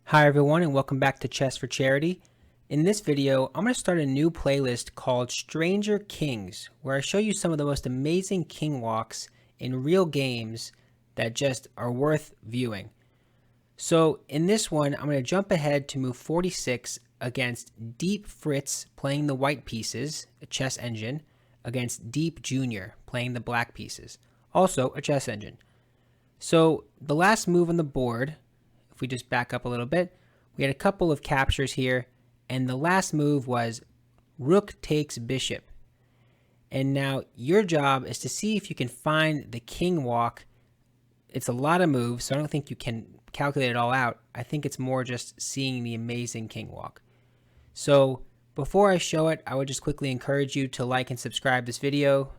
Hi everyone and welcome back to Chess for Charity. In this video, I'm going to start a new playlist called Stranger Kings, where I show you some of the most amazing king walks in real games that just are worth viewing. So in this one, I'm going to jump ahead to move 46 against Deep Fritz playing the white pieces, a chess engine, against Deep Jr. playing the black pieces, also a chess engine. So the last move on the board, if we just back up a little bit, we had a couple of captures here, and the last move was rook takes bishop. And now your job is to see if you can find the king walk. It's a lot of moves, so I don't think you can calculate it all out. I think it's more just seeing the amazing king walk. So before I show it, I would just quickly encourage you to like and subscribe this video.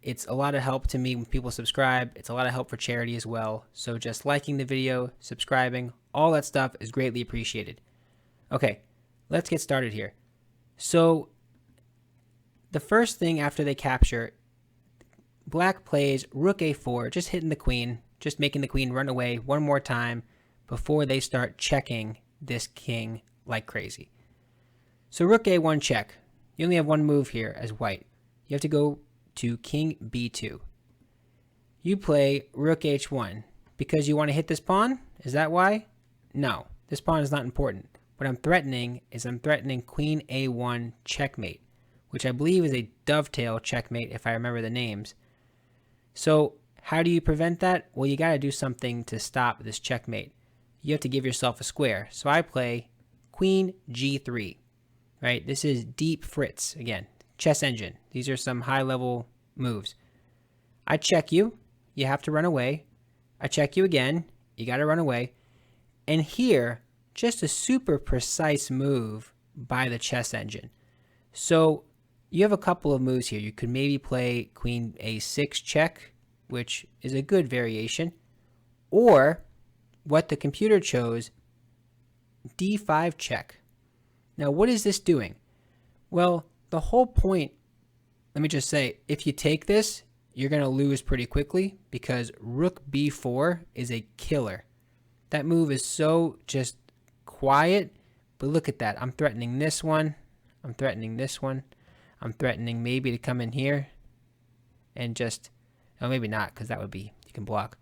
It's a lot of help to me when people subscribe. It's a lot of help for charity as well. So just liking the video, subscribing, all that stuff is greatly appreciated. Okay, let's get started here. So the first thing after they capture, black plays rook a4, just hitting the queen, just making the queen run away one more time before they start checking this king like crazy. So rook a1 check. You only have one move here as white. You have to go to king b2. You play rook h1 because you want to hit this pawn. Is that why? No, this pawn is not important. What I'm threatening is queen a1 checkmate, which I believe is a dovetail checkmate if I remember the names. So how do you prevent that? Well, you got to do something to stop this checkmate. You have to give yourself a square. So I play queen g3, right? This is Deep Fritz again. Chess engine. These are some high-level moves. I check you. You have to run away. I check you again. You got to run away. And here, just a super precise move by the chess engine. So you have a couple of moves here. You could maybe play queen a6 check, which is a good variation. Or what the computer chose, d5 check. Now, what is this doing? Well, the whole point, let me just say, if you take this, you're going to lose pretty quickly because rook b4 is a killer. That move is so just quiet, but look at that. I'm threatening this one. I'm threatening this one. I'm threatening maybe to come in here and just, oh, maybe not because that would be, you can block.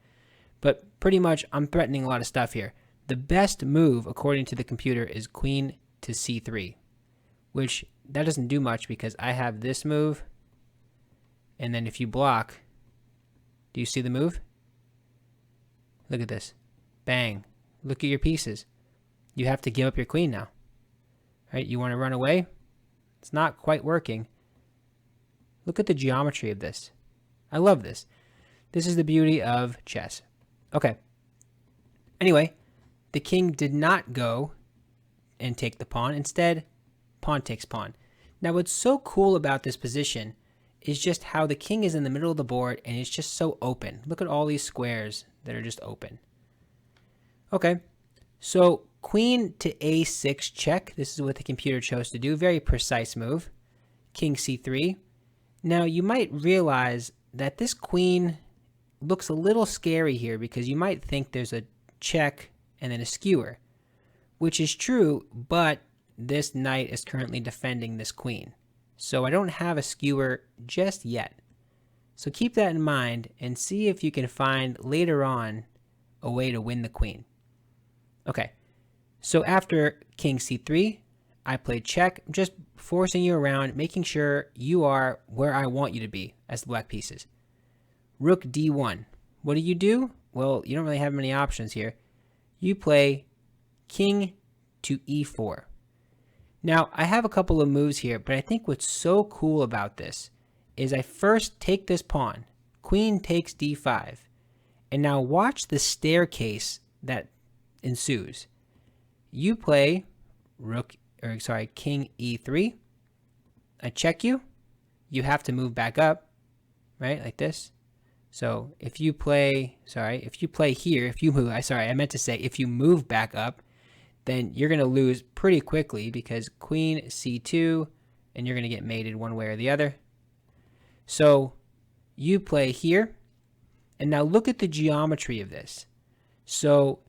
But pretty much I'm threatening a lot of stuff here. The best move, according to the computer, is queen to c3, which that doesn't do much because I have this move, and then if you block, do you see the move? Look at this. Bang. Look at your pieces. You have to give up your queen now. Right? You want to run away? It's not quite working. Look at the geometry of this. I love this. This is the beauty of chess. Okay. Anyway, the king did not go and take the pawn. Instead, pawn takes pawn. Now what's so cool about this position is just how the king is in the middle of the board and it's just so open. Look at all these squares that are just open. Okay, so queen to a6 check. This is what the computer chose to do. Very precise move. King c3. Now you might realize that this queen looks a little scary here because you might think there's a check and then a skewer, which is true, but this knight is currently defending this queen. So I don't have a skewer just yet. So keep that in mind and see if you can find later on a way to win the queen. Okay, so after king c3, I played check, just forcing you around, making sure you are where I want you to be as the black pieces. Rook d1. What do? Well, you don't really have many options here. You play king to e4. Now, I have a couple of moves here, but I think what's so cool about this is I first take this pawn. Queen takes d5. And now watch the staircase that ensues. You play king e3. I check you. You have to move back up, right? Like this. So if you play, if you move back up, then you're going to lose pretty quickly because queen c2, and you're going to get mated one way or the other. So you play here, and now look at the geometry of this. So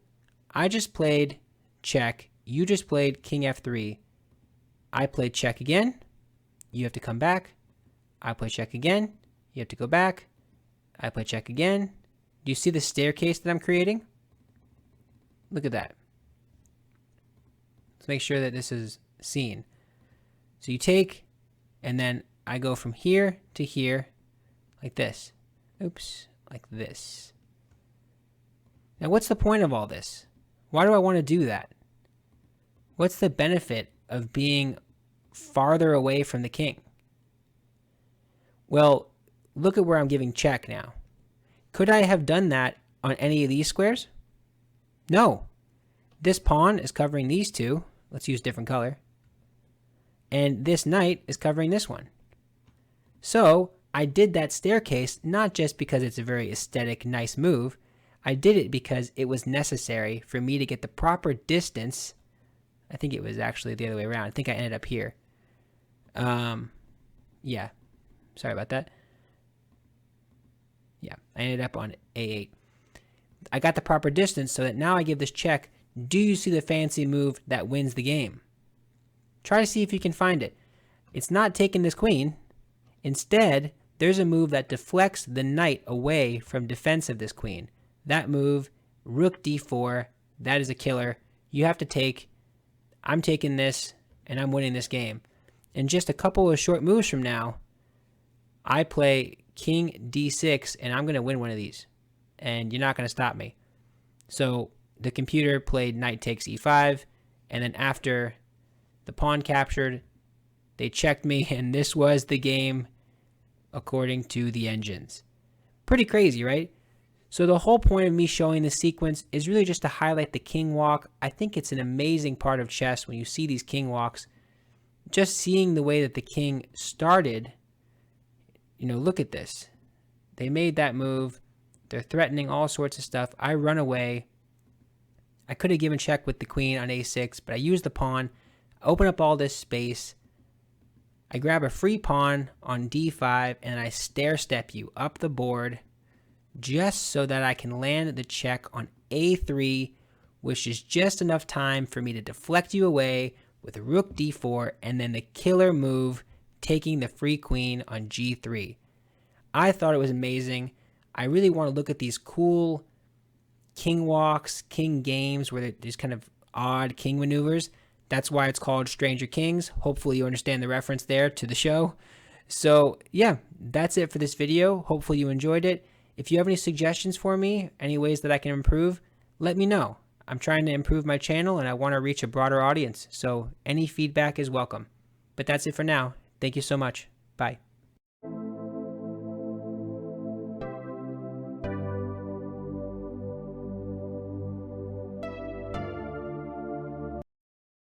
I just played check. You just played king f3. I played check again. You have to come back. I play check again. You have to go back. I play check again. Do you see the staircase that I'm creating? Look at that. Let's make sure that this is seen. So you take, and then I go from here to here, like this. Oops, like this. Now what's the point of all this? Why do I want to do that? What's the benefit of being farther away from the king? Well, look at where I'm giving check now. Could I have done that on any of these squares? No. This pawn is covering these two. Let's use different color. And this knight is covering this one. So I did that staircase not just because it's a very aesthetic, nice move. I did it because it was necessary for me to get the proper distance. I think it was actually the other way around. I think I ended up here. Yeah. Sorry about that. Yeah, I ended up on A8. I got the proper distance so that now I give this check. Do you see the fancy move that wins the game? Try to see if you can find it. It's not taking this queen. Instead, there's a move that deflects the knight away from defense of this queen. That move, rook d4, that is a killer. You have to take. I'm taking this, and I'm winning this game. In just a couple of short moves from now, I play king d6, and I'm going to win one of these. And you're not going to stop me. So the computer played knight takes e5, and then after the pawn captured, they checked me, and this was the game according to the engines. Pretty crazy, right? So the whole point of me showing this sequence is really just to highlight the king walk. I think it's an amazing part of chess when you see these king walks. Just seeing the way that the king started, look at this. They made that move. They're threatening all sorts of stuff. I run away. I could have given check with the queen on a6, but I used the pawn, open up all this space. I grab a free pawn on d5, and I stair step you up the board just so that I can land the check on a3, which is just enough time for me to deflect you away with rook d4, and then the killer move, taking the free queen on g3. I thought it was amazing. I really want to look at these cool king walks, king games, where there's kind of odd king maneuvers. That's why it's called Stranger Kings. Hopefully you understand the reference there to the show. So yeah, that's it for this video. Hopefully you enjoyed it. If you have any suggestions for me, any ways that I can improve, let me know. I'm trying to improve my channel and I want to reach a broader audience. So any feedback is welcome. But that's it for now. Thank you so much. Bye.